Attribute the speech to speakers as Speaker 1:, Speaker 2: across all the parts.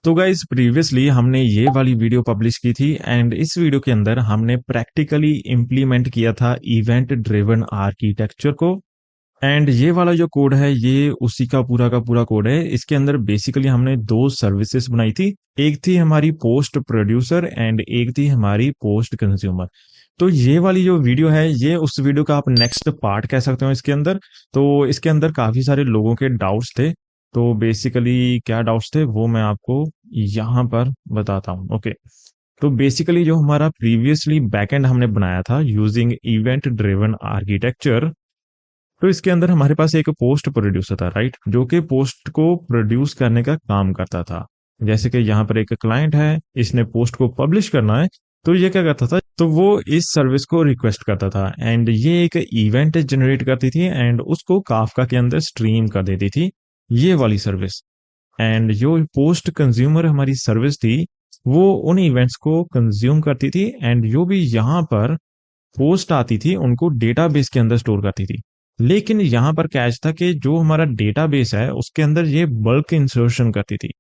Speaker 1: तो guys previously हमने ये वाली वीडियो पब्लिश की थी एंड इस वीडियो के अंदर हमने प्रैक्टिकली इम्प्लीमेंट किया था इवेंट ड्रिवन आर्किटेक्चर को। एंड ये वाला जो कोड है ये उसी का पूरा कोड है। इसके अंदर बेसिकली हमने दो सर्विसेज बनाई थी, एक थी हमारी पोस्ट प्रोड्यूसर एंड एक थी हमारी पोस्ट कंज्यूमर। तो ये वाली जो वीडियो है ये उस वीडियो का आप नेक्स्ट पार्ट कह सकते हो इसके अंदर। तो इसके अंदर काफी सारे लोगों के डाउट्स थे, तो बेसिकली क्या डाउट्स थे वो मैं आपको यहाँ पर बताता हूँ। ओके, तो बेसिकली जो हमारा प्रीवियसली बैकएंड हमने बनाया था यूजिंग इवेंट ड्रिवन आर्किटेक्चर, तो इसके अंदर हमारे पास एक पोस्ट प्रोड्यूसर था, राइट, जो कि पोस्ट को प्रोड्यूस करने का काम करता था। जैसे कि यहाँ पर एक क्लाइंट है, इसने पोस्ट को पब्लिश करना है, तो ये क्या करता था, तो वो इस सर्विस को रिक्वेस्ट करता था एंड ये एक इवेंट जनरेट करती थी एंड उसको काफका के अंदर स्ट्रीम कर देती थी, ये वाली सर्विस। एंड जो पोस्ट कंज्यूमर हमारी सर्विस थी वो उन इवेंट्स को कंज्यूम करती थी एंड जो भी यहाँ पर पोस्ट आती थी उनको डेटाबेस के अंदर स्टोर करती थी। लेकिन यहाँ पर कैच था कि जो हमारा डेटाबेस है उसके अंदर ये बल्क इंसर्शन करती थी।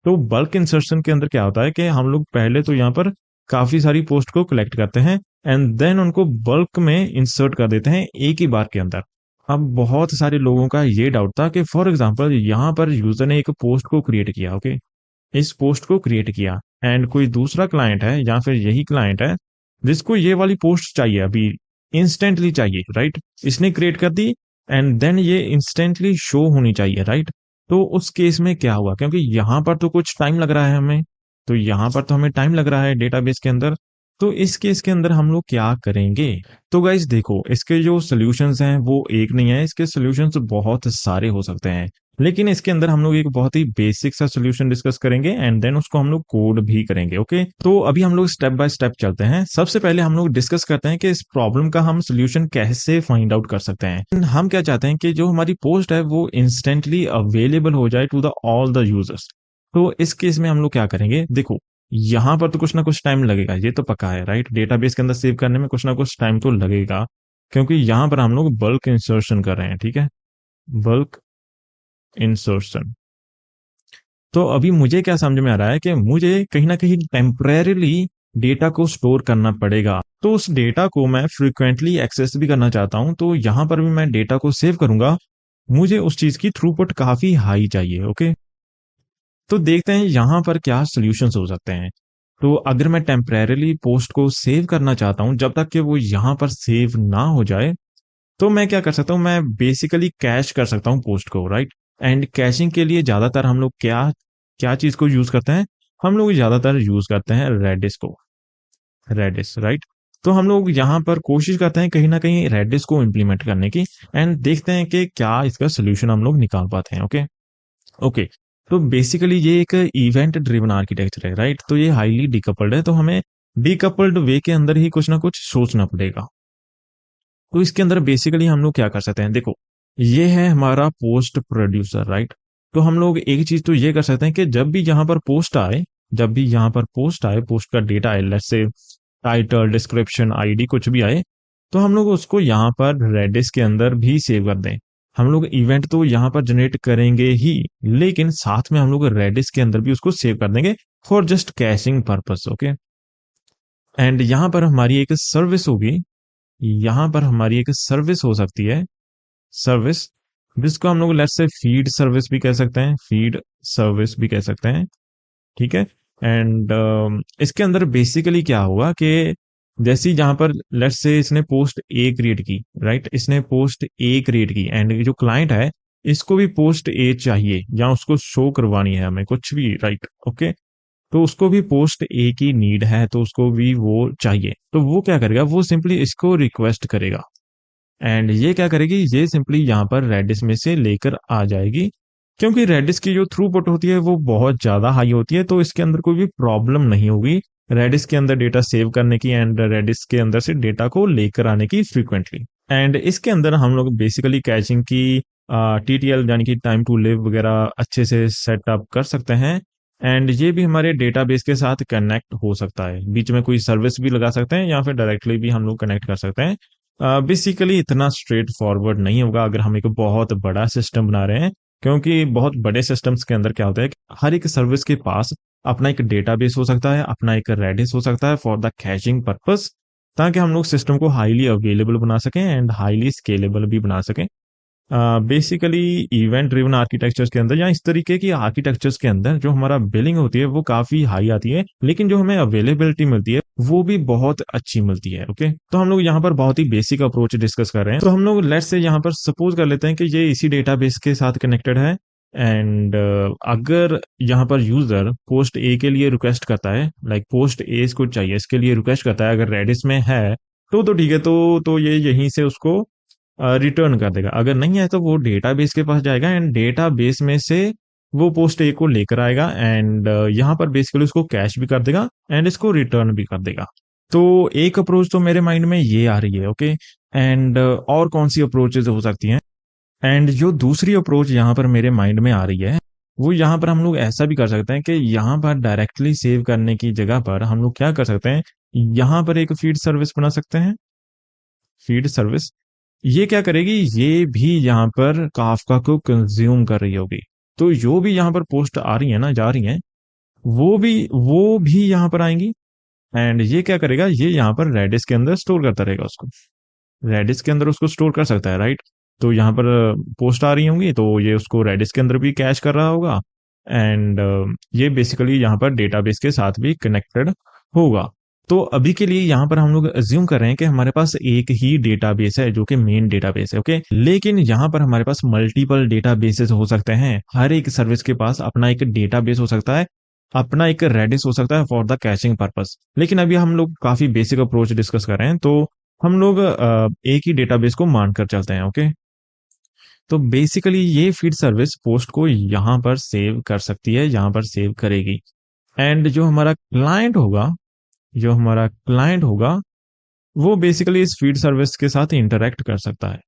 Speaker 1: तो बल्क इंसर्शन के अंदर क्या होता है कि हम लोग पहले तो यहाँ पर काफी सारी पोस्ट को कलेक्ट करते हैं एंड देन उनको बल्क में इंसर्ट कर देते हैं एक ही बार के अंदर। अब बहुत सारे लोगों का ये डाउट था कि फॉर एग्जांपल यहाँ पर यूजर ने एक पोस्ट को क्रिएट किया, ओके, इस पोस्ट को क्रिएट किया एंड कोई दूसरा क्लाइंट है या फिर यही क्लाइंट है जिसको ये वाली पोस्ट चाहिए, अभी इंस्टेंटली चाहिए, राइट, इसने क्रिएट कर दी एंड देन ये इंस्टेंटली शो होनी चाहिए, राइट। तो उस केस में क्या हुआ, क्योंकि यहाँ पर तो कुछ टाइम लग रहा है हमें, तो यहाँ पर तो हमें टाइम लग रहा है डेटाबेस के अंदर, तो इस केस के अंदर हम लोग क्या करेंगे। तो गाइज देखो, इसके जो सोल्यूशंस हैं वो एक नहीं है, इसके सोल्यूशंस बहुत सारे हो सकते हैं, लेकिन इसके अंदर हम लोग एक बहुत ही बेसिक सा सोल्यूशन डिस्कस करेंगे एंड देन उसको हम लोग कोड भी करेंगे। ओके, तो अभी हम लोग स्टेप बाय स्टेप चलते हैं। सबसे पहले हम लोग डिस्कस करते हैं कि इस प्रॉब्लम का हम सोल्यूशन कैसे फाइंड आउट कर सकते हैं। हम क्या चाहते हैं कि जो हमारी पोस्ट है वो इंस्टेंटली अवेलेबल हो जाए to the all the users. तो इस केस में हम लोग क्या करेंगे, देखो यहाँ पर तो कुछ ना कुछ टाइम लगेगा, ये तो पक्का है, राइट, डेटाबेस के अंदर सेव करने में कुछ ना कुछ टाइम तो लगेगा, क्योंकि यहाँ पर हम लोग बल्क इंसर्शन कर रहे हैं, ठीक है, बल्क इंसर्शन। तो अभी मुझे क्या समझ में आ रहा है कि मुझे कहीं ना कहीं टेम्परेरीली डेटा को स्टोर करना पड़ेगा, तो उस डेटा को मैं फ्रिक्वेंटली एक्सेस भी करना चाहता हूं, तो यहां पर भी मैं डेटा को सेव करूंगा, मुझे उस चीज की थ्रूपुट काफी हाई चाहिए। ओके, तो देखते हैं यहां पर क्या सोल्यूशंस हो सकते हैं। तो अगर मैं टेम्परेरीली पोस्ट को सेव करना चाहता हूं जब तक कि वो यहां पर सेव ना हो जाए, तो मैं क्या कर सकता हूं, मैं बेसिकली कैश कर सकता हूं पोस्ट को, राइट। एंड कैशिंग के लिए ज्यादातर हम लोग क्या क्या चीज को यूज करते हैं, हम लोग ज्यादातर यूज करते हैं रेडिस को, रेडिस, राइट। तो हम लोग यहाँ पर कोशिश करते हैं कहीं ना कहीं रेडिस को इम्प्लीमेंट करने की एंड देखते हैं कि क्या इसका सोल्यूशन हम लोग निकाल पाते हैं। ओके ओके, तो बेसिकली ये एक इवेंट ड्रिवन आर्किटेक्चर है, राइट, तो ये हाईली डिकपल्ड है, तो हमें डिकपल्ड वे के अंदर ही कुछ ना कुछ सोचना पड़ेगा। तो इसके अंदर बेसिकली हम लोग क्या कर सकते हैं, देखो ये है हमारा पोस्ट प्रोड्यूसर, राइट। तो हम लोग एक चीज तो ये कर सकते हैं कि जब भी यहाँ पर पोस्ट आए, जब भी यहाँ पर पोस्ट आए, पोस्ट का डेटा आए, let's say title, description, ID कुछ भी आए, तो हम लोग उसको यहाँ पर रेडिस के अंदर भी सेव कर दें। हम लोग इवेंट तो यहाँ पर जनरेट करेंगे ही, लेकिन साथ में हम लोग रेडिस के अंदर भी उसको सेव कर देंगे for just caching purpose. Okay, and यहाँ पर हमारी एक सर्विस होगी, यहाँ पर हमारी एक सर्विस हो सकती है, सर्विस, जिसको हम लोग लेट्स से फीड सर्विस भी कह सकते हैं, फीड सर्विस भी कह सकते हैं, ठीक है। एंड इसके अंदर बेसिकली क्या होगा कि जैसे जहां पर लेट्स से इसने पोस्ट ए क्रिएट की, राइट, इसने पोस्ट ए क्रिएट की एंड जो क्लाइंट है इसको भी पोस्ट ए चाहिए या उसको शो करवानी है हमें कुछ भी, राइट, ओके, तो उसको भी पोस्ट ए की नीड है, तो उसको भी वो चाहिए, तो वो क्या करेगा, वो सिंपली इसको रिक्वेस्ट करेगा एंड ये क्या करेगी, ये सिंपली यहाँ पर रेडिस में से लेकर आ जाएगी, क्योंकि रेडिस की जो थ्रूपुट होती है वो बहुत ज्यादा हाई होती है, तो इसके अंदर कोई भी प्रॉब्लम नहीं होगी रेडिस के अंदर डेटा सेव करने की एंड रेडिस के अंदर से डेटा को लेकर आने की फ्रीक्वेंटली। एंड इसके अंदर हम लोग बेसिकली कैचिंग की टीटीएल यानी कि टाइम टू लिव वगैरह अच्छे से सेटअप कर सकते हैं एंड ये भी हमारे डेटाबेस के साथ कनेक्ट हो सकता है, बीच में कोई सर्विस भी लगा सकते हैं या फिर डायरेक्टली भी हम लोग कनेक्ट कर सकते हैं। बेसिकली इतना स्ट्रेट फॉरवर्ड नहीं होगा अगर हम एक बहुत बड़ा सिस्टम बना रहे हैं, क्योंकि बहुत बड़े सिस्टम्स के अंदर क्या होता है कि हर एक सर्विस के पास अपना एक डेटाबेस हो सकता है, अपना एक रेडिस हो सकता है फॉर द कैशिंग पर्पस, ताकि हम लोग सिस्टम को हाईली अवेलेबल बना सकें एंड हाईली स्केलेबल भी बना सकें। बेसिकली इवेंट ड्रिवन आर्किटेक्चर्स के अंदर या इस तरीके की आर्किटेक्चर्स के अंदर जो हमारा बिलिंग होती है वो काफी हाई आती है, लेकिन जो हमें अवेलेबिलिटी मिलती है वो भी बहुत अच्छी मिलती है। ओके, तो हम लोग यहाँ पर बहुत ही बेसिक अप्रोच डिस्कस कर रहे हैं। तो हम लोग लेट्स से यहाँ पर सपोज कर लेते हैं कि ये इसी डेटाबेस के साथ कनेक्टेड है एंड अगर यहाँ पर यूजर पोस्ट ए के लिए रिक्वेस्ट करता है, लाइक पोस्ट ए इसको चाहिए, इसके लिए रिक्वेस्ट करता है, अगर रेडिस में है तो ठीक है, तो ये यहीं से उसको रिटर्न कर देगा। अगर नहीं है तो वो डेटाबेस के पास जाएगा एंड डेटाबेस में से वो पोस्ट ए को लेकर आएगा एंड यहाँ पर बेसिकली उसको कैश भी कर देगा एंड इसको रिटर्न भी कर देगा। तो एक अप्रोच तो मेरे माइंड में ये आ रही है। ओके, एंड और कौन सी अप्रोचेज हो सकती हैं? एंड जो दूसरी अप्रोच यहाँ पर मेरे माइंड में आ रही है वो यहाँ पर हम लोग ऐसा भी कर सकते हैं कि यहाँ पर डायरेक्टली सेव करने की जगह पर हम लोग क्या कर सकते हैं, यहाँ पर एक फीड सर्विस बना सकते हैं। फीड सर्विस ये क्या करेगी, ये भी यहाँ पर काफका को कंज्यूम कर रही होगी। तो जो भी यहाँ पर पोस्ट आ रही है ना, जा रही है, वो भी यहाँ पर आएंगी एंड ये क्या करेगा, ये यहाँ पर रेडिस के अंदर स्टोर करता रहेगा उसको। रेडिस के अंदर उसको स्टोर कर सकता है, राइट? तो यहाँ पर पोस्ट आ रही होंगी तो ये उसको रेडिस के अंदर भी कैश कर रहा होगा एंड ये बेसिकली यहाँ पर डेटाबेस के साथ भी कनेक्टेड होगा। तो अभी के लिए यहाँ पर हम लोग अज्यूम कर रहे हैं कि हमारे पास एक ही डेटाबेस है जो कि मेन डेटाबेस है। ओके, लेकिन यहाँ पर हमारे पास मल्टीपल डेटाबेसेस हो सकते हैं। हर एक सर्विस के पास अपना एक डेटाबेस हो सकता है, अपना एक रेडिस हो सकता है फॉर द कैशिंग पर्पस। लेकिन अभी हम लोग काफी बेसिक अप्रोच डिस्कस कर रहे हैं, तो हम लोग एक ही डेटाबेस को मानकर चलते हैं। ओके, तो बेसिकली ये फीड सर्विस पोस्ट को यहाँ पर सेव कर सकती है, यहाँ पर सेव करेगी एंड जो हमारा क्लाइंट होगा वो बेसिकली इस फीड सर्विस के साथ इंटरेक्ट कर सकता है,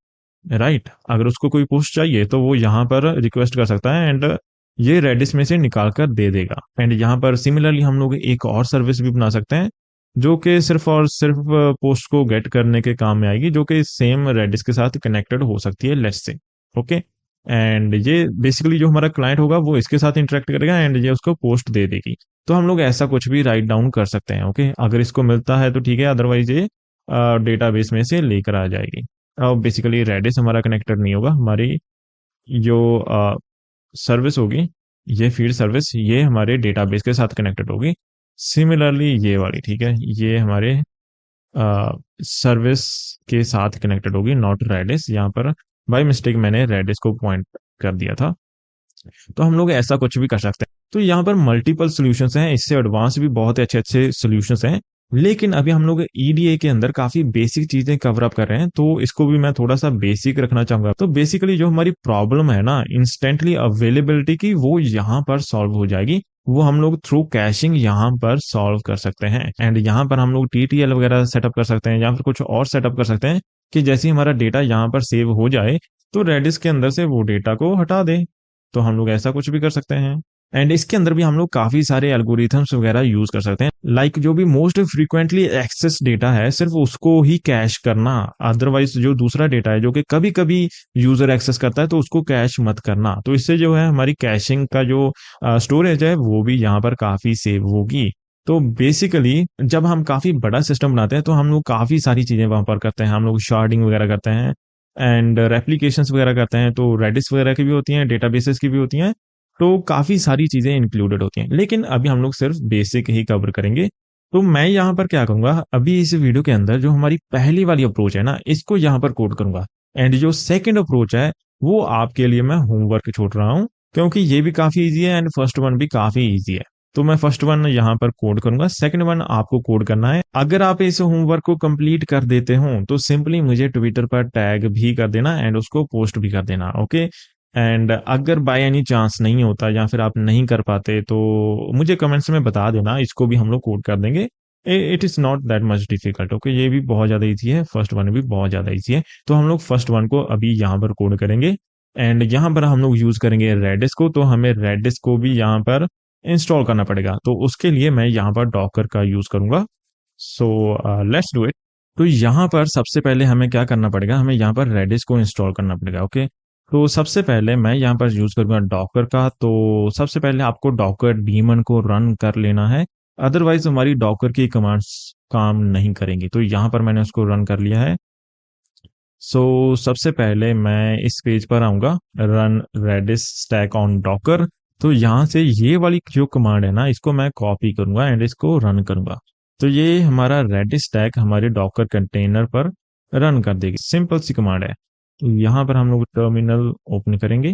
Speaker 1: राइट? अगर उसको कोई पोस्ट चाहिए तो वो यहाँ पर रिक्वेस्ट कर सकता है एंड ये रेडिस में से निकाल कर दे देगा। एंड यहाँ पर सिमिलरली हम लोग एक और सर्विस भी बना सकते हैं जो कि सिर्फ और सिर्फ पोस्ट को गेट करने के काम में आएगी, जो कि सेम रेडिस के साथ कनेक्टेड हो सकती है, लेट्स से। ओके, एंड ये बेसिकली जो हमारा क्लाइंट होगा वो इसके साथ इंटरेक्ट करेगा एंड ये उसको पोस्ट दे देगी। तो हम लोग ऐसा कुछ भी राइट डाउन कर सकते हैं। ओके, अगर इसको मिलता है तो ठीक है, अदरवाइज ये डेटाबेस में से लेकर आ जाएगी। अब बेसिकली रेडिस हमारा कनेक्टेड नहीं होगा, हमारी जो सर्विस होगी, ये फील्ड सर्विस, ये हमारे डेटाबेस के साथ कनेक्टेड होगी। सिमिलरली ये वाली, ठीक है, ये हमारे सर्विस के साथ कनेक्टेड होगी, नॉट रेडिस। यहाँ पर बाय मिस्टेक मैंने रेडिस को पॉइंट कर दिया था। तो हम लोग ऐसा कुछ भी कर सकते हैं। तो यहाँ पर मल्टीपल सॉल्यूशंस हैं, इससे एडवांस भी बहुत अच्छे अच्छे सॉल्यूशंस हैं, लेकिन अभी हम लोग ईडीए के अंदर काफी बेसिक चीजें कवर अप कर रहे हैं, तो इसको भी मैं थोड़ा सा बेसिक रखना चाहूंगा। तो बेसिकली जो हमारी प्रॉब्लम है ना इंस्टेंटली अवेलेबिलिटी की, वो यहाँ पर सॉल्व हो जाएगी। वो हम लोग थ्रू कैशिंग यहाँ पर सॉल्व कर सकते हैं एंड यहाँ पर हम लोग टीटीएल वगैरह सेटअप कर सकते हैं या फिर कुछ और सेटअप कर सकते हैं कि जैसे ही हमारा डेटा यहाँ पर सेव हो जाए तो रेडिस के अंदर से वो डेटा को हटा दे। तो हम लोग ऐसा कुछ भी कर सकते हैं एंड इसके अंदर भी हम लोग काफी सारे एल्गोरिथम्स वगैरह यूज कर सकते हैं, लाइक जो भी मोस्ट फ्रीक्वेंटली एक्सेस डेटा है सिर्फ उसको ही कैश करना, अदरवाइज जो दूसरा डेटा है जो कि कभी कभी यूजर एक्सेस करता है तो उसको कैश मत करना। तो इससे जो है हमारी कैशिंग का जो स्टोरेज है वो भी यहाँ पर काफी सेव होगी। तो बेसिकली जब हम काफी बड़ा सिस्टम बनाते हैं तो हम लोग काफी सारी चीजें वहां पर करते हैं, हम लोग शार्डिंग वगैरह करते हैं एंड रेप्लीकेशंस वगैरह करते हैं, तो रेडिस वगैरह की भी होती हैं, डेटाबेसेस की भी होती हैं, तो काफी सारी चीजें इंक्लूडेड होती हैं। लेकिन अभी हम लोग सिर्फ बेसिक ही कवर करेंगे। तो मैं यहाँ पर क्या करूंगा, अभी इस वीडियो के अंदर जो हमारी पहली वाली अप्रोच है ना, इसको यहाँ पर कोड करूंगा एंड जो सेकंड अप्रोच है वो आपके लिए मैं होमवर्क छोड़ रहा हूँ, क्योंकि ये भी काफी ईजी है एंड फर्स्ट वन भी काफी ईजी है। तो मैं फर्स्ट वन यहाँ पर कोड करूंगा, सेकंड वन आपको कोड करना है। अगर आप इस होमवर्क को कंप्लीट कर देते हो तो सिंपली मुझे ट्विटर पर टैग भी कर देना एंड उसको पोस्ट भी कर देना। ओके, एंड अगर बाय एनी चांस नहीं होता या फिर आप नहीं कर पाते तो मुझे कमेंट्स में बता देना, इसको भी हम लोग कोड कर देंगे। It is not that much difficult. Okay, ये भी बहुत ज्यादा इजी है, फर्स्ट वन भी बहुत ज्यादा इजी है। तो हम लोग फर्स्ट वन को अभी यहाँ पर कोड करेंगे एंड यहाँ पर हम लोग यूज करेंगे रेडिस को। तो हमें रेडिस को भी यहाँ पर इंस्टॉल करना पड़ेगा, तो उसके लिए मैं यहाँ पर डॉकर का यूज करूंगा। So let's do it. तो यहाँ पर सबसे पहले हमें क्या करना पड़ेगा, हमें यहाँ पर रेडिस को इंस्टॉल करना पड़ेगा। ओके, तो सबसे पहले मैं यहाँ पर यूज करूंगा डॉकर का। तो सबसे पहले आपको डॉकर डीमन को रन कर लेना है, अदरवाइज हमारी डॉकर की कमांड्स काम नहीं करेंगी। तो यहाँ पर मैंने उसको रन कर लिया है। सो सबसे पहले मैं इस पेज पर आऊंगा, run Redis stack on Docker. तो यहाँ से ये वाली जो कमांड है ना, इसको मैं कॉपी करूंगा एंड इसको रन करूंगा। तो ये हमारा रेडिस स्टैक हमारे डॉकर कंटेनर पर रन कर देगी। सिंपल सी कमांड है। तो यहाँ पर हम लोग टर्मिनल ओपन करेंगे,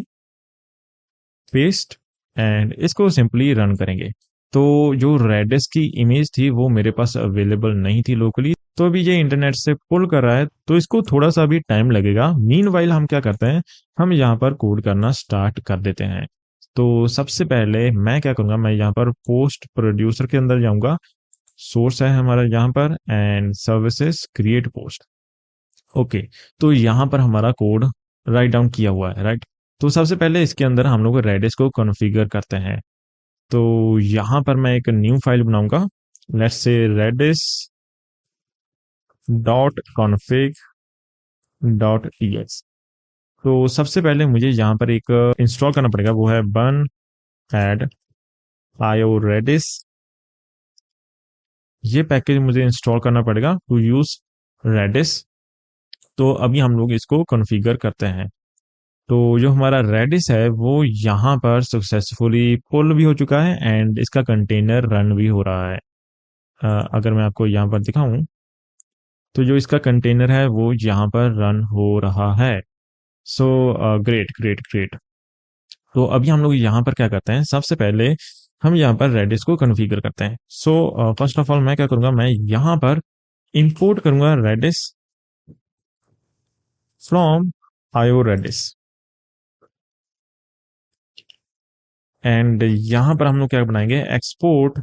Speaker 1: पेस्ट, एंड इसको सिंपली रन करेंगे। तो जो रेडिस की इमेज थी वो मेरे पास अवेलेबल नहीं थी लोकली, तो अभी ये इंटरनेट से पुल कर रहा है, तो इसको थोड़ा सा भी टाइम लगेगा। मीनवाइल हम क्या करते हैं, हम यहाँ पर कोड करना स्टार्ट कर देते हैं। तो सबसे पहले मैं क्या करूंगा, मैं यहाँ पर पोस्ट प्रोड्यूसर के अंदर जाऊंगा। सोर्स है हमारा यहाँ पर, and services create post. Okay, तो यहाँ पर हमारा कोड राइट डाउन किया हुआ है, राइट। तो सबसे पहले इसके अंदर हम लोग रेडिस को कॉन्फ़िगर करते हैं। तो यहाँ पर मैं एक न्यू फाइल बनाऊंगा, let's say Redis dot config dot TX. तो सबसे पहले मुझे यहाँ पर एक इंस्टॉल करना पड़ेगा, वो है बन एड आयो रेडिस। ये पैकेज मुझे इंस्टॉल करना पड़ेगा टू यूज रेडिस। तो अभी हम लोग इसको कॉन्फ़िगर करते हैं। तो जो हमारा रेडिस है वो यहाँ पर सक्सेसफुली पुल भी हो चुका है एंड इसका कंटेनर रन भी हो रहा है। अगर मैं आपको यहाँ पर दिखाऊं, तो जो इसका कंटेनर है वो यहाँ पर रन हो रहा है। So great great great. तो अभी हम लोग यहाँ पर क्या करते हैं, सबसे पहले हम यहाँ पर रेडिस को कॉन्फ़िगर करते हैं। सो फर्स्ट ऑफ ऑल मैं क्या करूँगा, मैं यहाँ पर इंपोर्ट करूँगा Redis from ioredis. And यहाँ पर हम लोग क्या बनाएंगे, export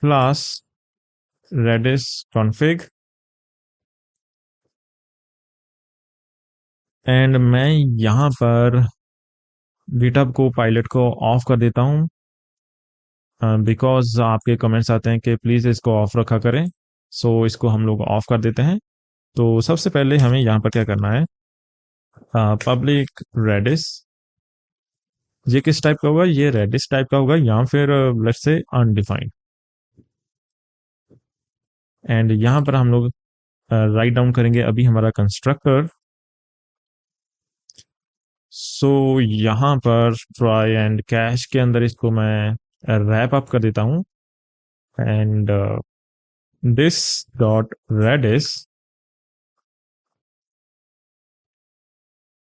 Speaker 1: class Redis config. And मैं यहाँ पर गिटहब को पायलट को ऑफ कर देता हूँ, बिकॉज आपके कमेंट्स आते हैं कि प्लीज़ इसको ऑफ रखा करें। सो इसको हम लोग ऑफ कर देते हैं। तो सबसे पहले हमें यहाँ पर क्या करना है, पब्लिक रेडिस। ये किस टाइप का होगा, ये रेडिस टाइप का होगा या फिर लेट्स से अनडिफाइंड। एंड यहाँ पर हम लोग राइट डाउन करेंगे अभी हमारा कंस्ट्रक्टर। सो यहाँ पर ट्राई एंड कैश के अंदर इसको मैं रैप अप कर देता हूँ। And this dot Redis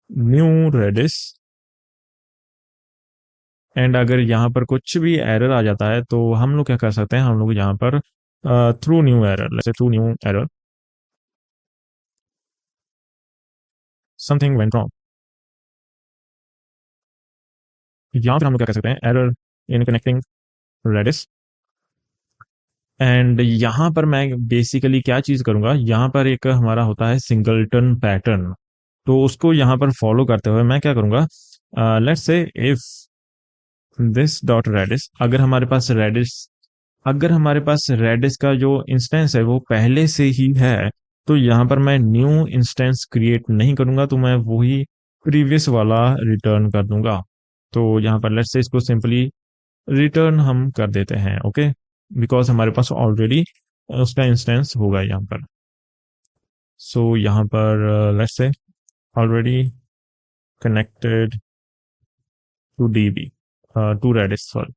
Speaker 1: new Redis. And अगर यहाँ पर कुछ भी एरर आ जाता है तो हम लोग क्या कर सकते हैं, हम लोग यहाँ पर throw new error, let's say throw new error something went wrong, यहाँ पर हम लोग क्या कर सकते हैं, error in connecting Redis. And यहाँ पर मैं बेसिकली क्या चीज करूंगा, यहाँ पर एक हमारा होता है सिंगलटन पैटर्न। तो उसको यहाँ पर फॉलो करते हुए मैं क्या करूंगा, let's say if this dot reddish, अगर हमारे पास रेडिस का जो इंस्टेंस है वो पहले से ही है, तो यहाँ पर मैं न्यू इंस्टेंस क्रिएट नहीं करूंगा, तो मैं वही प्रीवियस वाला रिटर्न कर दूंगा। तो यहाँ पर लेट्स से इसको सिंपली रिटर्न हम कर देते हैं, ओके, बिकॉज हमारे पास ऑलरेडी उसका इंस्टेंस होगा यहाँ पर। सो यहाँ पर let's say already connected to DB to Redis, sorry.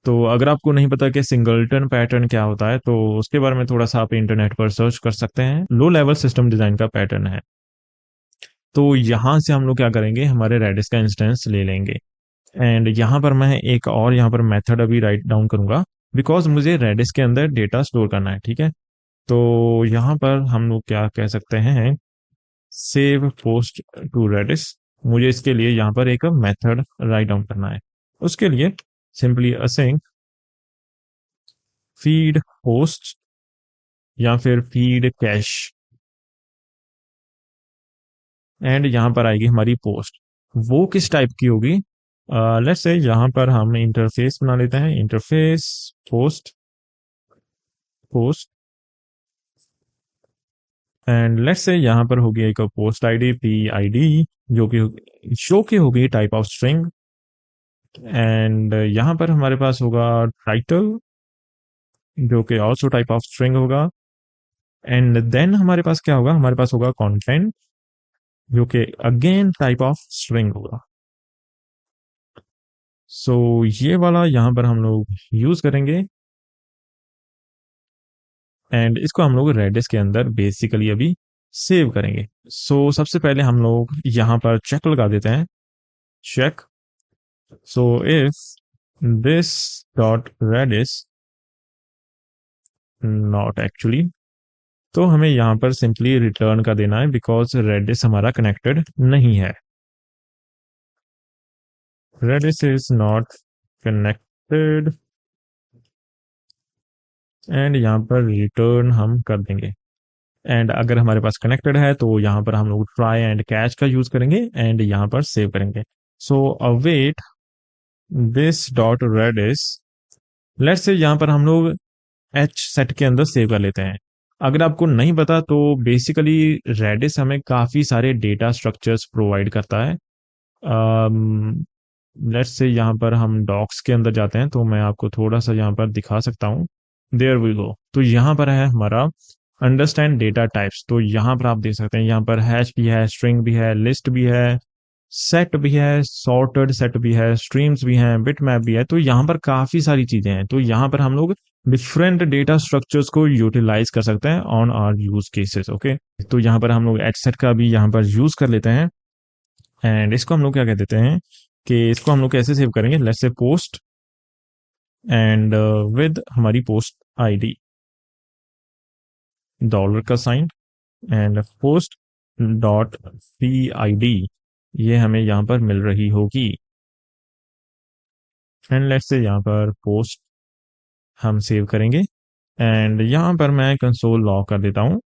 Speaker 1: तो अगर आपको नहीं पता कि सिंगलटन पैटर्न क्या होता है, तो उसके बारे में थोड़ा सा आप इंटरनेट पर सर्च कर सकते हैं। लो लेवल सिस्टम डिजाइन का पैटर्न है। तो यहाँ से हम लोग क्या करेंगे, हमारे रेडिस का इंस्टेंस ले लेंगे। एंड यहाँ पर मैं एक और यहाँ पर मेथड अभी राइट डाउन करूंगा, बिकॉज मुझे रेडिस के अंदर डेटा स्टोर करना है, ठीक है। तो यहाँ पर हम लोग क्या कह सकते हैं, सेव पोस्ट टू रेडिस। मुझे इसके लिए यहाँ पर एक मेथड राइट डाउन करना है। उसके लिए सिंपली असिंग फीड पोस्ट या फिर फीड कैश, एंड यहाँ पर आएगी हमारी पोस्ट। वो किस टाइप की होगी, लेट्स से यहाँ पर हम इंटरफेस बना लेते हैं, interface post post and let's say यहाँ पर होगी एक पोस्ट आईडी पी आईडी, जो कि होगी टाइप ऑफ स्ट्रिंग। एंड यहाँ पर हमारे पास होगा टाइटल, जो कि ऑल्सो टाइप ऑफ स्ट्रिंग होगा। एंड देन हमारे पास क्या होगा, हमारे पास होगा कंटेंट, जो कि अगेन टाइप ऑफ स्ट्रिंग होगा। सो ये वाला यहाँ पर हम लोग यूज करेंगे, एंड इसको हम लोग रेडिस के अंदर बेसिकली अभी सेव करेंगे। सो सबसे पहले हम लोग यहाँ पर चेक लगा देते हैं, check. So if this dot Redis not actually, तो हमें यहाँ पर सिंपली रिटर्न का देना है, बिकॉज रेडिस हमारा कनेक्टेड नहीं है। Redis is not connected, and यहाँ पर रिटर्न हम कर देंगे। एंड अगर हमारे पास कनेक्टेड है तो यहाँ पर हम लोग ट्राई एंड कैच का यूज करेंगे, एंड यहाँ पर सेव करेंगे। So await this dot redis, let's say यहाँ पर हम लोग एच सेट के अंदर सेव कर लेते हैं। अगर आपको नहीं पता तो बेसिकली रेडिस हमें काफी सारे डेटा स्ट्रक्चर्स प्रोवाइड करता है। लेट्स से यहाँ पर हम डॉक्स के अंदर जाते हैं, तो मैं आपको थोड़ा सा यहाँ पर दिखा सकता हूँ। There we go. तो यहाँ पर है हमारा अंडरस्टैंड डेटा टाइप्स। तो यहाँ पर आप देख सकते हैं, यहाँ पर हैश भी है, स्ट्रिंग भी है, लिस्ट भी है, सेट भी है, सॉर्टेड सेट भी है, स्ट्रीम्स भी हैं, बिटमैप भी है। तो यहाँ पर काफी सारी चीजें हैं। तो यहाँ पर हम लोग डिफरेंट डेटा स्ट्रक्चर्स को यूटिलाइज कर सकते हैं on our use cases. Okay, तो यहाँ पर हम लोग एच सेट का भी यहाँ पर यूज कर लेते हैं। एंड इसको हम लोग क्या कह देते हैं कि इसको हम लोग कैसे सेव करेंगे, let's say post, and with हमारी पोस्ट आईडी, डॉलर का sign, and post dot P I D, ये हमें यहाँ पर मिल रही होगी। एंड लेट्स से यहाँ पर पोस्ट हम सेव करेंगे, एंड यहाँ पर मैं कंसोल लॉग कर देता हूँ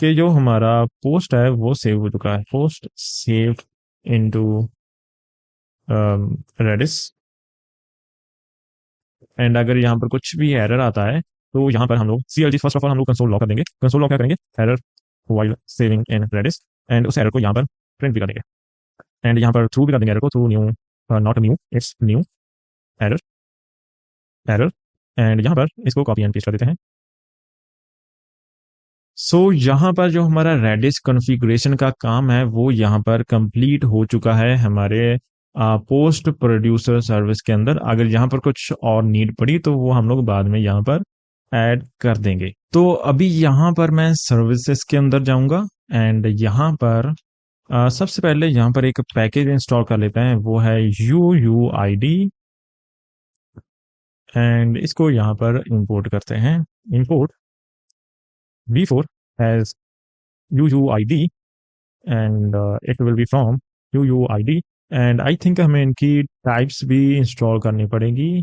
Speaker 1: कि जो हमारा पोस्ट है वो सेव हो चुका है। Post save into Redis. And अगर यहाँ पर कुछ भी एरर आता है तो यहाँ पर हम लोग CLG, फर्स्ट ऑफ ऑल हम लोग कंसोल लॉग कर देंगे। कंसोल लॉग क्या करेंगे, error while saving in Redis, and उस एरर को यहाँ पर प्रिंट भी कर देंगे। एंड यहाँ पर थ्रू भी कर देंगे एरर को, through new, not new, it's new error, error. And यहाँ पर इसको कॉपी एंड पेस्ट कर देते हैं। सो यहाँ पर जो हमारा रेडिस कॉन्फ़िगरेशन का काम है वो यहाँ पर कंप्लीट हो चुका है हमारे पोस्ट प्रोड्यूसर सर्विस के अंदर। अगर यहाँ पर कुछ और नीड पड़ी तो वो हम लोग बाद में यहाँ पर ऐड कर देंगे। तो अभी यहाँ पर मैं सर्विसेज के अंदर जाऊंगा, एंड यहाँ पर सबसे पहले यहाँ पर एक पैकेज इंस्टॉल कर लेते हैं, वो है UUID। एंड इसको यहाँ पर इंपोर्ट करते हैं, import v4 as UUID, and it will be from UUID। And I think हमें इनकी टाइप्स भी इंस्टॉल करनी पड़ेगी।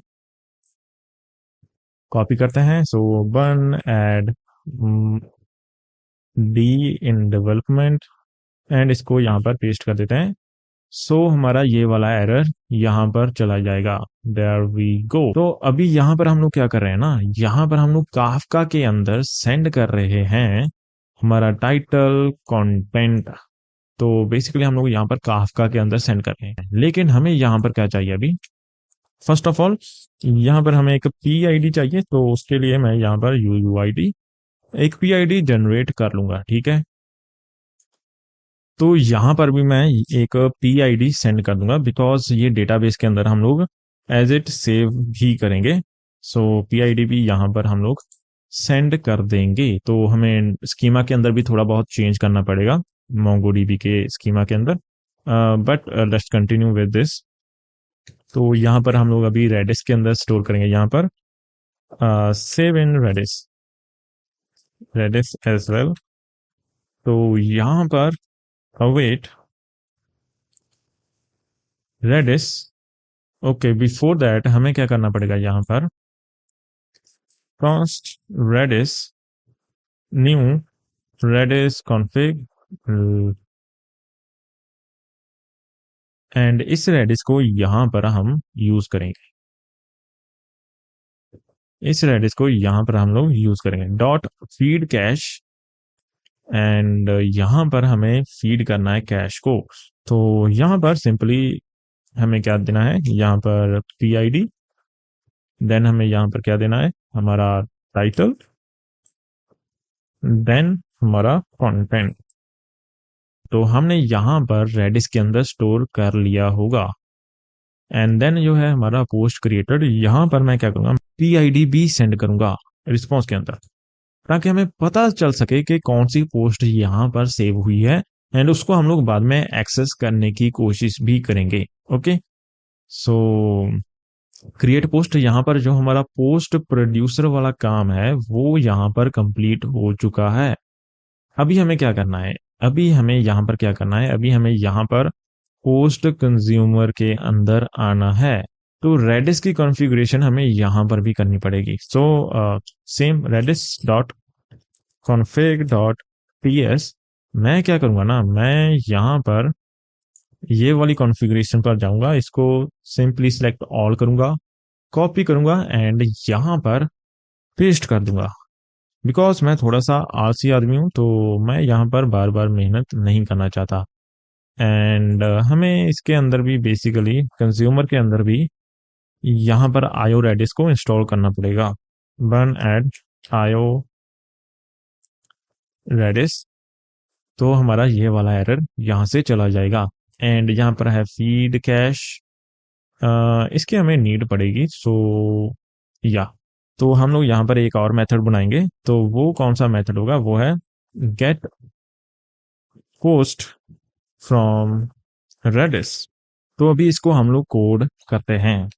Speaker 1: कॉपी करते हैं, so one Ed D in development, and इसको यहाँ पर पेस्ट कर देते हैं। सो हमारा ये वाला एरर यहाँ पर चला जाएगा। There we go. तो अभी यहाँ पर हम लोग क्या कर रहे हैं ना, यहाँ पर हम लोग काफका के अंदर सेंड कर रहे हैं हमारा टाइटल कंटेंट। तो बेसिकली हम लोग यहाँ पर काफका के अंदर सेंड कर रहे हैं, लेकिन हमें यहाँ पर क्या चाहिए अभी, फर्स्ट ऑफ ऑल यहाँ पर हमें एक PID चाहिए। तो उसके लिए मैं यहाँ पर UUID एक PID जनरेट कर लूंगा, ठीक है। तो यहाँ पर भी मैं एक PID सेंड कर दूंगा, बिकॉज ये डेटाबेस के अंदर हम लोग एज इट सेव भी करेंगे। सो PID भी यहाँ पर हम लोग सेंड कर देंगे। तो हमें स्कीमा के अंदर भी थोड़ा बहुत चेंज करना पड़ेगा MongoDB के स्कीमा के अंदर, but let's continue with this. तो यहाँ पर हम लोग अभी रेडिस के अंदर स्टोर करेंगे, यहाँ पर save in Redis, Redis as well. तो यहाँ पर await Redis. Okay, before that हमें क्या करना पड़ेगा, यहाँ पर const Redis new Redis config, and इस रेडिस को यहाँ पर हम यूज करेंगे, इस रेडिस को यहाँ पर हम लोग यूज करेंगे। डॉट फीड कैश, एंड यहाँ पर हमें फीड करना है कैश को। तो यहाँ पर सिंपली हमें क्या देना है, यहाँ पर PID, देन हमें यहाँ पर क्या देना है, हमारा टाइटल, देन हमारा कंटेंट। तो हमने यहाँ पर रेडिस के अंदर स्टोर कर लिया होगा। एंड देन जो है हमारा पोस्ट क्रिएटेड, यहाँ पर मैं क्या करूँगा, PID भी सेंड करूँगा रिस्पॉन्स के अंदर, ताकि हमें पता चल सके कि कौन सी पोस्ट यहाँ पर सेव हुई है, एंड उसको हम लोग बाद में एक्सेस करने की कोशिश भी करेंगे। ओके, सो क्रिएट पोस्ट, यहाँ पर जो हमारा पोस्ट प्रोड्यूसर वाला काम है वो यहाँ पर कंप्लीट हो चुका है। अभी हमें क्या करना है, अभी हमें यहाँ पर क्या करना है, अभी हमें यहाँ पर पोस्ट कंज्यूमर के अंदर आना है। तो रेडिस की कॉन्फ़िगरेशन हमें यहाँ पर भी करनी पड़ेगी। So same Redis dot config dot ps, मैं क्या करूँगा ना, मैं यहाँ पर ये वाली कॉन्फ़िगरेशन पर जाऊँगा, इसको सिंपली सिलेक्ट ऑल करूँगा, कॉपी करूँगा एंड यहाँ पर पेस्ट कर दूँगा। बिकॉज मैं थोड़ा सा आलसी आदमी हूँ, तो मैं यहाँ पर बार बार मेहनत नहीं करना चाहता। एंड हमें इसके अंदर भी बेसिकली कंज्यूमर के अंदर भी यहाँ पर आयो रेडिस को इंस्टॉल करना पड़ेगा। बर्न एड आयो रेडिस, तो हमारा ये वाला एरर यहाँ से चला जाएगा। एंड यहाँ पर है फीड कैश, इसकी हमें नीड पड़ेगी। सो या तो हम लोग यहाँ पर एक और मेथड बनाएंगे। तो वो कौन सा मेथड होगा, वो है गेट पोस्ट फ्रॉम रेडिस। तो अभी इसको हम लोग कोड करते हैं,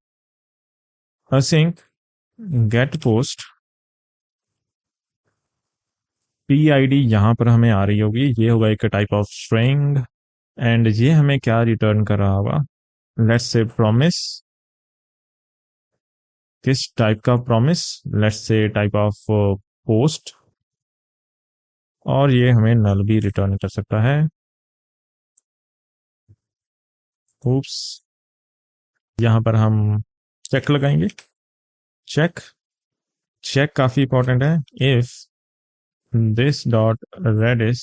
Speaker 1: असिंक गेट पोस्ट PID यहाँ पर हमें आ रही होगी, ये होगा एक टाइप ऑफ स्ट्रिंग। एंड ये हमें क्या रिटर्न कर रहा होगा, लेट्स से प्रॉमिस, किस टाइप का promise, let's say type of post, और ये हमें नल भी रिटर्न कर सकता है। oops, यहाँ पर हम चेक लगाएंगे, चेक, चेक काफी इंपॉर्टेंट है। If this dot Redis,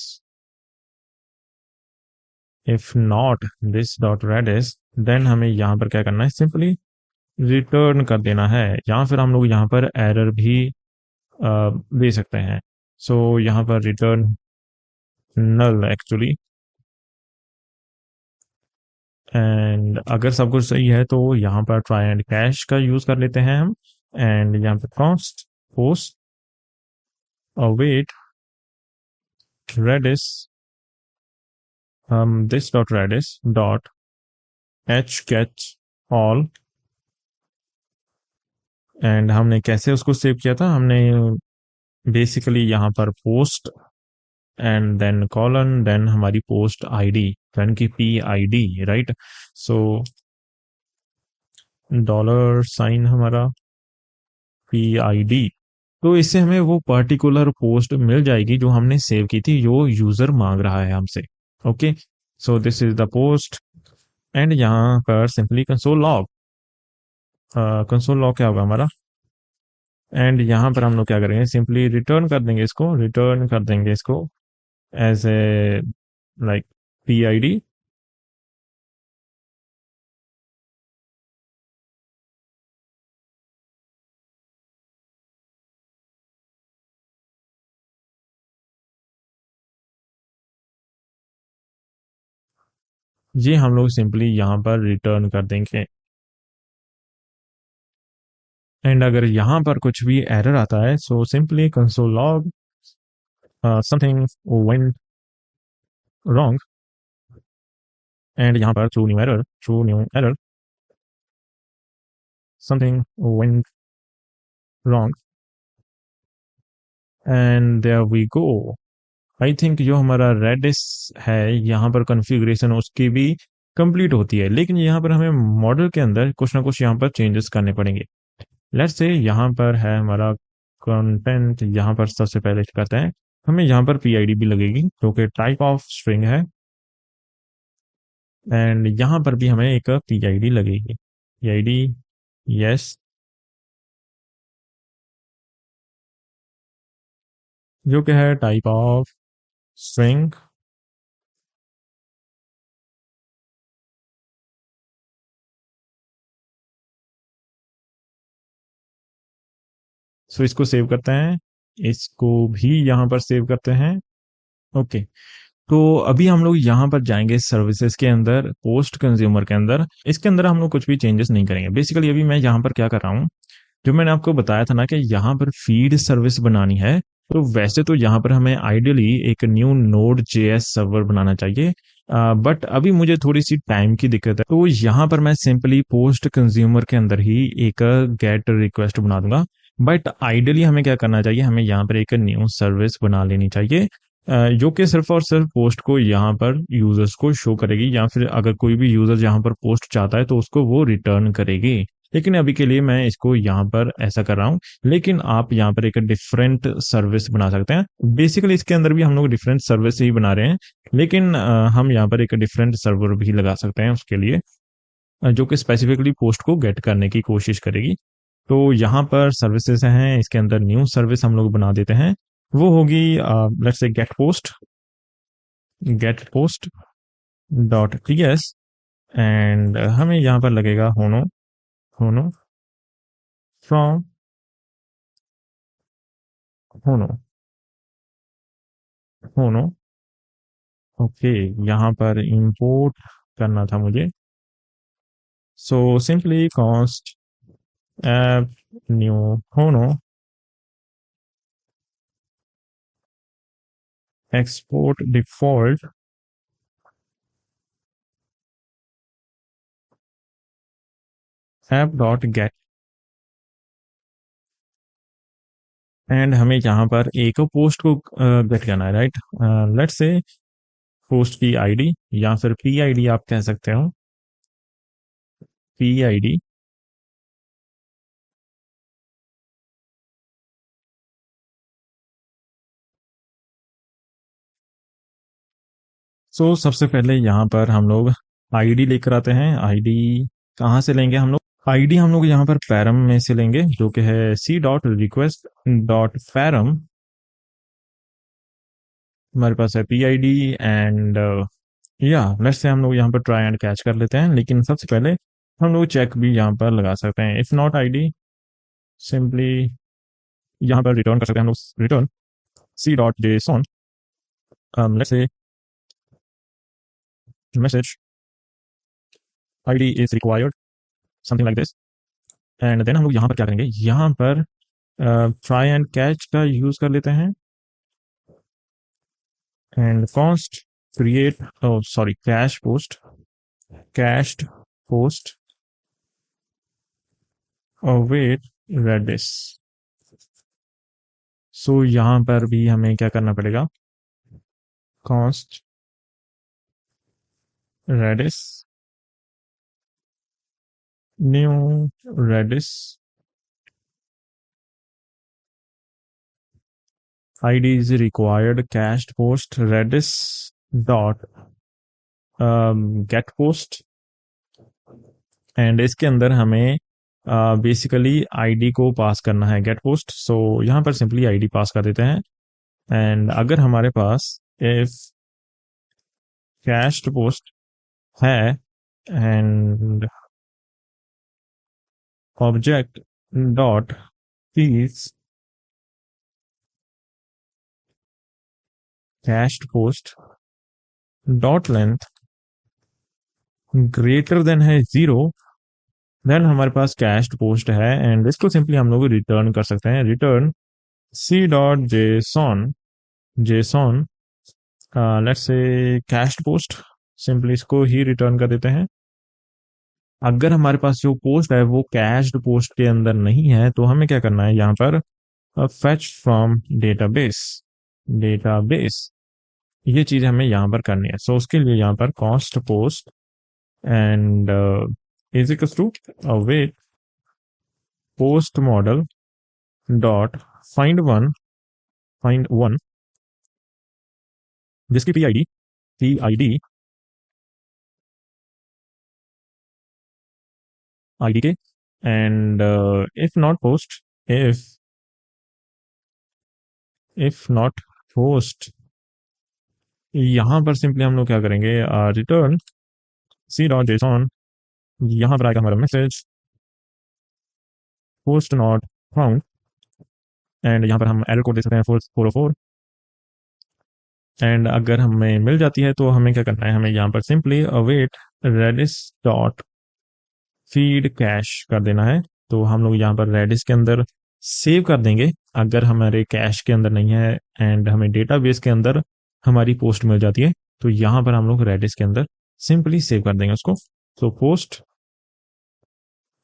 Speaker 1: if not this dot Redis, then हमें यहाँ पर क्या करना है, सिंपली रिटर्न कर देना है। या फिर हम लोग यहाँ पर एरर भी दे सकते हैं। सो यहाँ पर रिटर्न नल एक्चुअली। एंड अगर सब कुछ सही है तो यहाँ पर ट्राई एंड कैश का यूज कर लेते हैं हम। एंड यहाँ पर const post await Redis, this dot Redis dot h catch all. And हमने कैसे उसको सेव किया था, हमने बेसिकली यहाँ पर post and then colon, then हमारी पोस्ट ID, यानी कि PID, राइट। सो $, हमारा PID, तो इससे हमें वो पर्टिकुलर पोस्ट मिल जाएगी जो हमने सेव की थी, जो यूजर मांग रहा है हमसे। Okay, so this is the post. And यहाँ पर simply console log, console log क्या होगा हमारा, एंड यहाँ पर हम लोग क्या करेंगे, सिंपली रिटर्न कर देंगे इसको, रिटर्न कर देंगे इसको एज ए लाइक PID। ये हम लोग सिंपली यहाँ पर रिटर्न कर देंगे। एंड अगर यहाँ पर कुछ भी एरर आता है, so simply console log something went wrong, and यहाँ पर throw new error, throw new error, something went wrong, and there we go. I think जो हमारा रेडिस है यहाँ पर कॉन्फ़िगरेशन उसकी भी कंप्लीट होती है, लेकिन यहाँ पर हमें मॉडल के अंदर कुछ ना कुछ यहाँ पर चेंजेस करने पड़ेंगे। लेट्स से यहाँ पर है हमारा कंटेंट, यहाँ पर सबसे पहले करते हैं, हमें यहाँ पर PID भी लगेगी जो कि टाइप ऑफ स्ट्रिंग है। एंड यहाँ पर भी हमें एक PID लगेगी, PID यस, जो कि है टाइप ऑफ स्ट्रिंग सो इसको सेव करते हैं, इसको भी यहाँ पर सेव करते हैं। ओके, तो अभी हम लोग यहाँ पर जाएंगे सर्विसेज के अंदर, पोस्ट कंज्यूमर के अंदर। इसके अंदर हम लोग कुछ भी चेंजेस नहीं करेंगे। बेसिकली अभी मैं यहाँ पर क्या कर रहा हूँ, जो मैंने आपको बताया था ना कि यहाँ पर फीड सर्विस बनानी है, तो वैसे तो यहाँ पर हमें आइडियली एक न्यू नोड जेएस सर्वर बनाना चाहिए, बट अभी मुझे थोड़ी सी टाइम की दिक्कत है, तो यहाँ पर मैं सिंपली पोस्ट कंज्यूमर के अंदर ही एक गेट रिक्वेस्ट बना दूंगा। बट आइडियली हमें क्या करना चाहिए, हमें यहाँ पर एक न्यू सर्विस बना लेनी चाहिए, जो कि सिर्फ और सिर्फ पोस्ट को यहाँ पर यूजर्स को शो करेगी, या फिर अगर कोई भी यूजर यहाँ पर पोस्ट चाहता है तो उसको वो रिटर्न करेगी। लेकिन अभी के लिए मैं इसको यहाँ पर ऐसा कर रहा हूँ, लेकिन आप यहाँ पर एक डिफरेंट सर्विस बना सकते हैं। बेसिकली इसके अंदर भी हम लोग डिफरेंट सर्विस ही बना रहे हैं, लेकिन हम यहाँ पर एक डिफरेंट सर्वर भी लगा सकते हैं उसके लिए, जो कि स्पेसिफिकली पोस्ट को गेट करने की कोशिश करेगी। तो यहाँ पर सर्विसेज हैं, इसके अंदर न्यू सर्विस हम लोग बना देते हैं। वो होगी let's say get post dot TS, and हमें यहाँ पर लगेगा होनो होनो फ्रॉम होनो होनो। ओके, यहाँ पर इंपोर्ट करना था मुझे, so simply const app new Hono export default app dot get, and हमें यहाँ पर एक पोस्ट को गेट करना है, राइट। लेट्स से पोस्ट की आईडी या फिर पी आईडी आप कह सकते हो, पी आईडी। सो सबसे पहले यहाँ पर हम लोग आईडी लेकर आते हैं। आईडी कहाँ से लेंगे हम लोग, आईडी हम लोग यहाँ पर पैरम में से लेंगे, जो कि है c dot request dot param. हमारे पास है पी आई डी, एंड या लेट्स से हम लोग यहाँ पर ट्राई एंड कैच कर लेते हैं, लेकिन सबसे पहले हम लोग चेक भी यहाँ पर लगा सकते हैं। इफ नॉट आईडी, सिंपली यहाँ पर रिटर्न कर सकते हैं हम लोग, return c dot JSON, let's say message ID is required, something like this. And then हम लोग यहाँ पर क्या करेंगे, यहाँ पर ट्राई एंड कैच का यूज कर लेते हैं, and const create sorry cached post await redis. So यहाँ पर भी हमें क्या करना पड़ेगा, const redis new redis id is required cached post redis dot get post, and इसके अंदर हमें बेसिकली आईडी को पास करना है गेट पोस्ट। सो यहाँ पर सिंपली आईडी पास कर देते हैं, एंड अगर हमारे पास इफ कैश्ड पोस्ट है and object dot keys cached post dot length greater than है 0, देन हमारे पास कैश्ड पोस्ट है, एंड इसको सिंपली हम लोग रिटर्न कर सकते हैं, return c dot JSON let's say cached post, simply इसको ही रिटर्न कर देते हैं। अगर हमारे पास जो पोस्ट है वो कैश्ड पोस्ट के अंदर नहीं है, तो हमें क्या करना है, यहाँ पर फेच फ्रॉम डेटाबेस ये चीज हमें यहाँ पर करनी है। सो उसके लिए यहाँ पर const post and is equals to await post model dot find one, जिसकी पी आई डी आईडी के, and if not post if not post यहाँ पर सिंपली हम लोग क्या करेंगे, रिटर्न सी डॉट जेसॉन, यहाँ पर आएगा हमारा message post not found, and यहाँ पर हम एरर कोड दे सकते हैं 404। एंड अगर हमें मिल जाती है तो हमें क्या करना है, हमें यहाँ पर simply await Redis dot feed cache कर देना है। तो हम लोग यहाँ पर रेडिस के अंदर सेव कर देंगे अगर हमारे कैश के अंदर नहीं है एंड हमें डेटाबेस के अंदर हमारी पोस्ट मिल जाती है, तो यहाँ पर हम लोग रेडिस के अंदर सिंपली सेव कर देंगे उसको। सो पोस्ट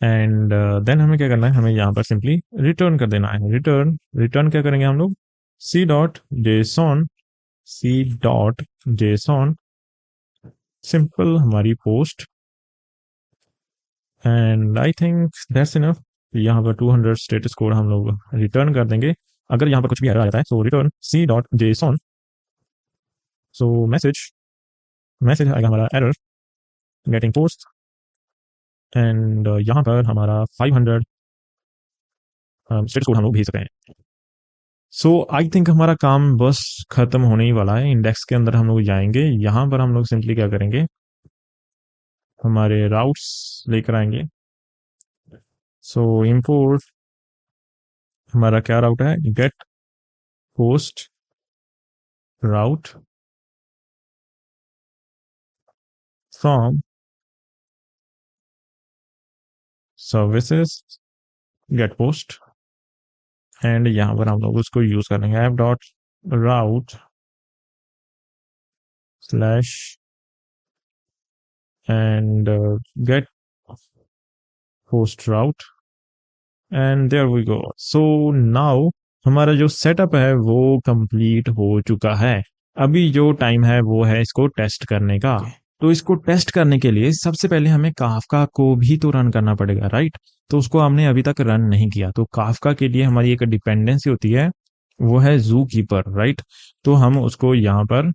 Speaker 1: एंड देन हमें क्या करना है, हमें यहाँ पर सिंपली रिटर्न कर देना है। रिटर्न रिटर्न क्या करेंगे हम लोग, c dot JSON, c dot JSON simple हमारी post, and I think that's enough. यहाँ पर 200 स्टेटस कोड हम लोग रिटर्न कर देंगे। अगर यहाँ पर कुछ भी एरर आ जाता है सो रिटर्न सी डॉट जेसॉन, सो मैसेज मैसेज आएगा हमारा एरर गेटिंग पोस्ट, एंड यहाँ पर हमारा 500 स्टेटस कोड हम लोग भेज सकते हैं। सो आई थिंक हमारा काम बस खत्म होने ही वाला है। इंडेक्स के अंदर हम लोग जाएंगे, यहाँ पर हम लोग सिंपली क्या करेंगे, हमारे राउट्स लेकर आएंगे। सो इंपोर्ट हमारा क्या राउट है, get post route from services get post, and यहाँ पर हम लोग उसको यूज करेंगे app dot route slash and get post route, and there we go. So now हमारा जो सेटअप है वो कंप्लीट हो चुका है। अभी जो टाइम है वो है इसको टेस्ट करने का। तो इसको टेस्ट करने के लिए सबसे पहले हमें काफका को भी तो रन करना पड़ेगा, राइट। तो उसको हमने अभी तक रन नहीं किया। तो काफका के लिए हमारी एक डिपेंडेंसी होती है, वो है जू कीपर, राइट। तो हम उसको यहाँ पर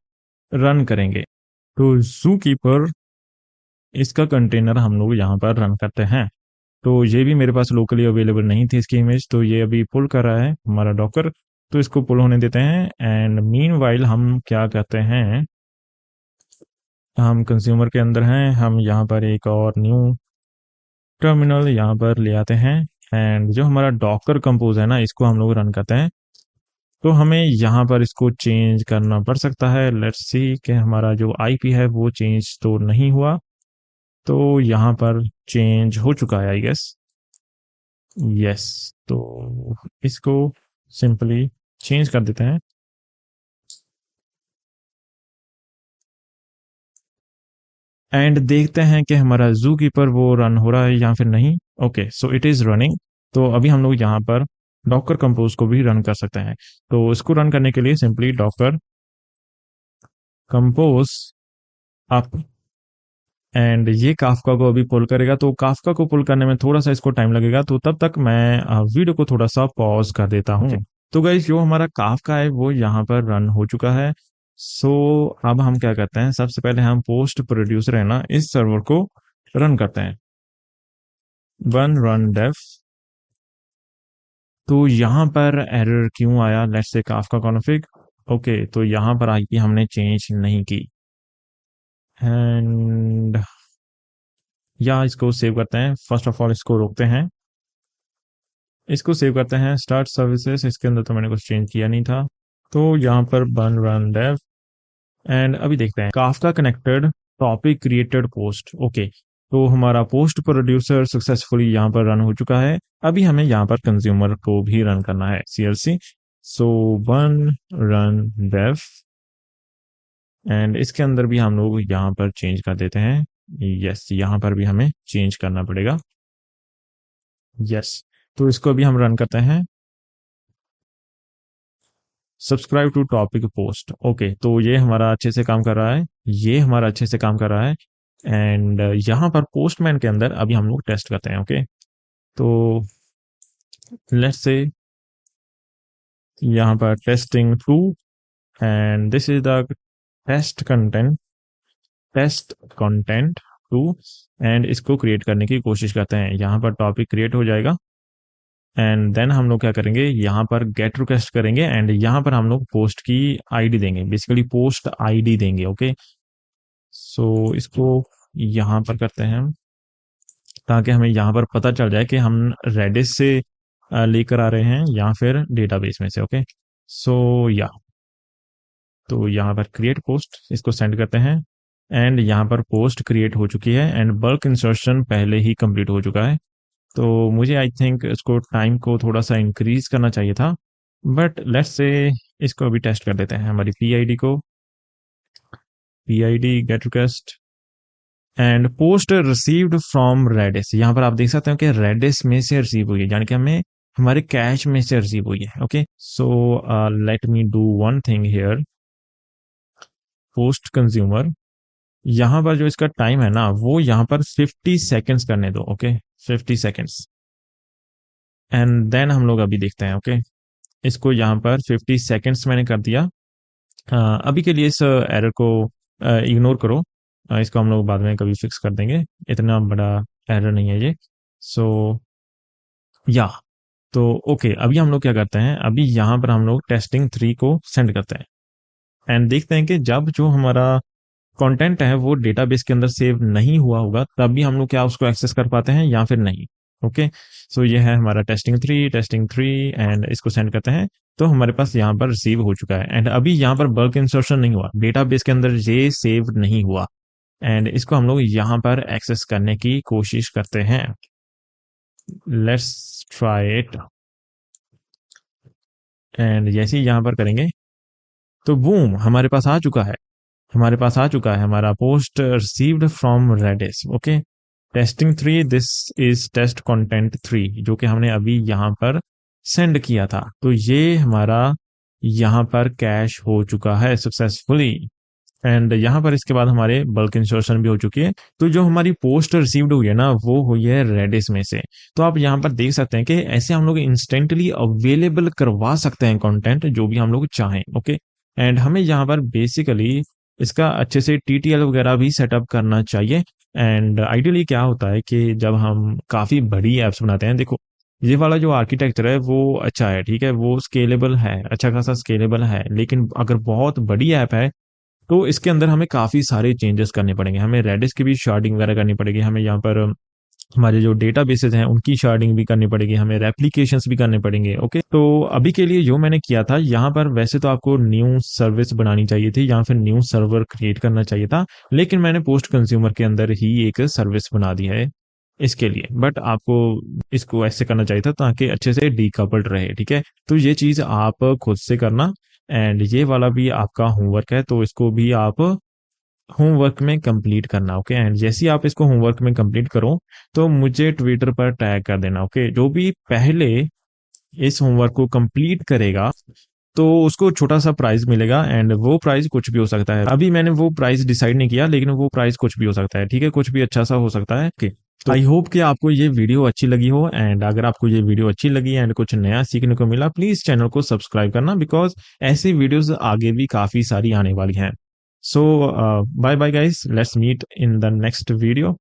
Speaker 1: रन करेंगे। तो जू कीपर इसका कंटेनर हम लोग यहाँ पर रन करते हैं। तो ये भी मेरे पास लोकली अवेलेबल नहीं थी इसकी इमेज, तो ये अभी पुल कर रहा है हमारा डॉकर। तो इसको पुल होने देते हैं, एंड मीनवाइल हम क्या कहते हैं, हम कंज्यूमर के अंदर हैं, हम यहाँ पर एक और न्यू टर्मिनल यहाँ पर ले आते हैं, एंड जो हमारा डॉकर कंपोज है ना, इसको हम लोग रन करते हैं। तो हमें यहाँ पर इसको चेंज करना पड़ सकता है। लेट्स सी कि हमारा जो आईपी है वो चेंज तो नहीं हुआ। तो यहाँ पर चेंज हो चुका है आई गेस, यस। तो इसको सिंपली चेंज कर देते हैं, एंड देखते हैं कि हमारा जू कीपर वो रन हो रहा है या फिर नहीं। Okay, so it is running. तो अभी हम लोग यहाँ पर डॉकर कंपोज को भी रन कर सकते हैं। तो इसको रन करने के लिए simply Docker compose up, and ये काफका को अभी पुल करेगा। तो काफका को पुल करने में थोड़ा सा इसको टाइम लगेगा, तो तब तक मैं वीडियो को थोड़ा सा पॉज कर देता हूँ। तो गाइस जो हमारा काफका है वो यहाँ पर रन हो चुका है। सो अब हम क्या करते हैं, सबसे पहले हम पोस्ट प्रोड्यूसर है ना, इस सर्वर को रन करते हैं, वन रन डेफ। तो यहाँ पर एरर क्यों आया, let's say Kafka config. Okay, तो यहाँ पर आईपी हमने चेंज नहीं की, एंड या इसको सेव करते हैं। फर्स्ट ऑफ ऑल इसको रोकते हैं, इसको सेव करते हैं। स्टार्ट सर्विसेज, इसके अंदर तो मैंने कुछ चेंज किया नहीं था। तो यहाँ पर बन रन डेव, एंड अभी देखते हैं Kafka connected topic created post. Okay, तो हमारा पोस्ट प्रोड्यूसर सक्सेसफुली यहाँ पर रन हो चुका है। अभी हमें यहाँ पर कंज्यूमर को भी रन करना है, CLC. So one run dev, and इसके अंदर भी हम लोग यहाँ पर चेंज कर देते हैं। यस, यहाँ पर भी हमें चेंज करना पड़ेगा। यस, तो इसको अभी हम रन करते हैं। Subscribe to topic post. Okay, तो ये हमारा अच्छे से काम कर रहा है, ये हमारा अच्छे से काम कर रहा है। एंड यहाँ पर पोस्टमैन के अंदर अभी हम लोग टेस्ट करते हैं। ओके, तो लेट्स से यहाँ पर testing two, and this is the test content two, and इसको क्रिएट करने की कोशिश करते हैं। यहाँ पर टॉपिक क्रिएट हो जाएगा, एंड देन हम लोग क्या करेंगे, यहाँ पर गेट रिक्वेस्ट करेंगे एंड यहाँ पर हम लोग पोस्ट की आईडी देंगे, बेसिकली पोस्ट आईडी देंगे। ओके, सो इसको यहाँ पर करते हैं ताकि हमें यहाँ पर पता चल जाए कि हम रेडिस से लेकर आ रहे हैं या फिर डेटाबेस में से। ओके, सो या तो यहाँ पर क्रिएट पोस्ट इसको सेंड करते हैं एंड यहाँ पर पोस्ट क्रिएट हो चुकी है एंड बल्क इंसर्शन पहले ही कंप्लीट हो चुका है। तो मुझे आई थिंक इसको टाइम को थोड़ा सा इंक्रीज करना चाहिए था, बट लेट्स से इसको अभी टेस्ट कर लेते हैं हमारी पीआईडी को। PID get request and post received from Redis. यहाँ पर आप देख सकते हो कि रेडिस में से रिसीव हुई है, यानी कि हमें हमारे कैश में से रिसीव हुई है। Okay, so let me do one thing here, post consumer, यहाँ पर जो इसका टाइम है ना वो यहाँ पर 50 सेकेंड्स करने दो। ओके, 50 सेकेंड्स एंड देन हम लोग अभी देखते हैं। ओके, इसको यहाँ पर 50 सेकेंड्स मैंने कर दिया। अभी के लिए इस एरर को इग्नोर करो, इसको हम लोग बाद में कभी फिक्स कर देंगे, इतना बड़ा एरर नहीं है ये। सो या तो ओके, अभी हम लोग क्या करते हैं, अभी यहाँ पर हम लोग टेस्टिंग 3 को सेंड करते हैं एंड देखते हैं कि जब जो हमारा कंटेंट है वो डेटाबेस के अंदर सेव नहीं हुआ होगा तब भी हम लोग क्या उसको एक्सेस कर पाते हैं या फिर नहीं। ओके, सो ये है हमारा टेस्टिंग 3 एंड इसको सेंड करते हैं। तो हमारे पास यहाँ पर रिसीव हो चुका है एंड अभी यहाँ पर बल्क इंसर्शन नहीं हुआ, डेटाबेस के अंदर ये सेव नहीं हुआ एंड इसको हम लोग यहाँ पर एक्सेस करने की कोशिश करते हैं। लेट्स ट्राई इट एंड जैसे ही यहाँ पर करेंगे तो बूम हमारे पास आ चुका है, हमारे पास आ चुका है हमारा post received from Redis. Okay, testing 3, this is test content 3 जो कि हमने अभी यहाँ पर सेंड किया था। तो ये हमारा यहाँ पर कैश हो चुका है सक्सेसफुली एंड यहाँ पर इसके बाद हमारे बल्क इंसर्शन भी हो चुकी है। तो जो हमारी पोस्ट रिसीव्ड हुई है ना वो हुई है रेडिस में से। तो आप यहाँ पर देख सकते हैं कि ऐसे हम लोग इंस्टेंटली अवेलेबल करवा सकते हैं कंटेंट जो भी हम लोग चाहें। ओके, एंड हमें यहाँ पर बेसिकली इसका अच्छे से टीटीएल वगैरह भी सेटअप करना चाहिए। एंड आइडियली क्या होता है कि जब हम काफ़ी बड़ी एप्स बनाते हैं, देखो ये वाला जो आर्किटेक्चर है वो अच्छा है, ठीक है, वो स्केलेबल है, अच्छा खासा स्केलेबल है, लेकिन अगर बहुत बड़ी ऐप है तो इसके अंदर हमें काफ़ी सारे चेंजेस करने पड़ेंगे, हमें रेडिस की भी शार्डिंग वगैरह करनी पड़ेगी, हमें यहाँ पर हमारे जो डेटाबेसेस हैं उनकी शार्डिंग भी करनी पड़ेगी, हमें रेप्लिकेशंस भी करने पड़ेंगे। ओके, तो अभी के लिए जो मैंने किया था यहाँ पर, वैसे तो आपको न्यू सर्विस बनानी चाहिए थी या फिर न्यू सर्वर क्रिएट करना चाहिए था, लेकिन मैंने पोस्ट कंज्यूमर के अंदर ही एक सर्विस बना दी है इसके लिए। बट आपको इसको ऐसे करना चाहिए था ताकि अच्छे से डीकपल्ड रहे। ठीक है, तो ये चीज़ आप खुद से करना एंड ये वाला भी आपका होमवर्क है, तो इसको भी आप होमवर्क में कंप्लीट करना। ओके, एंड जैसे ही आप इसको होमवर्क में कंप्लीट करो तो मुझे ट्विटर पर टैग कर देना। ओके, जो भी पहले इस होमवर्क को कंप्लीट करेगा तो उसको छोटा सा प्राइज मिलेगा एंड वो प्राइज कुछ भी हो सकता है। अभी मैंने वो प्राइस डिसाइड नहीं किया, लेकिन वो प्राइस कुछ भी हो सकता है। ठीक है, कुछ भी अच्छा सा हो सकता है। ओके, तो आई होप कि आपको ये वीडियो अच्छी लगी हो एंड अगर आपको ये वीडियो अच्छी लगी एंड कुछ नया सीखने को मिला, प्लीज चैनल को सब्सक्राइब करना, बिकॉज ऐसी वीडियोस आगे भी काफी सारी आने वाली हैं। So bye bye guys, let's meet in the next video.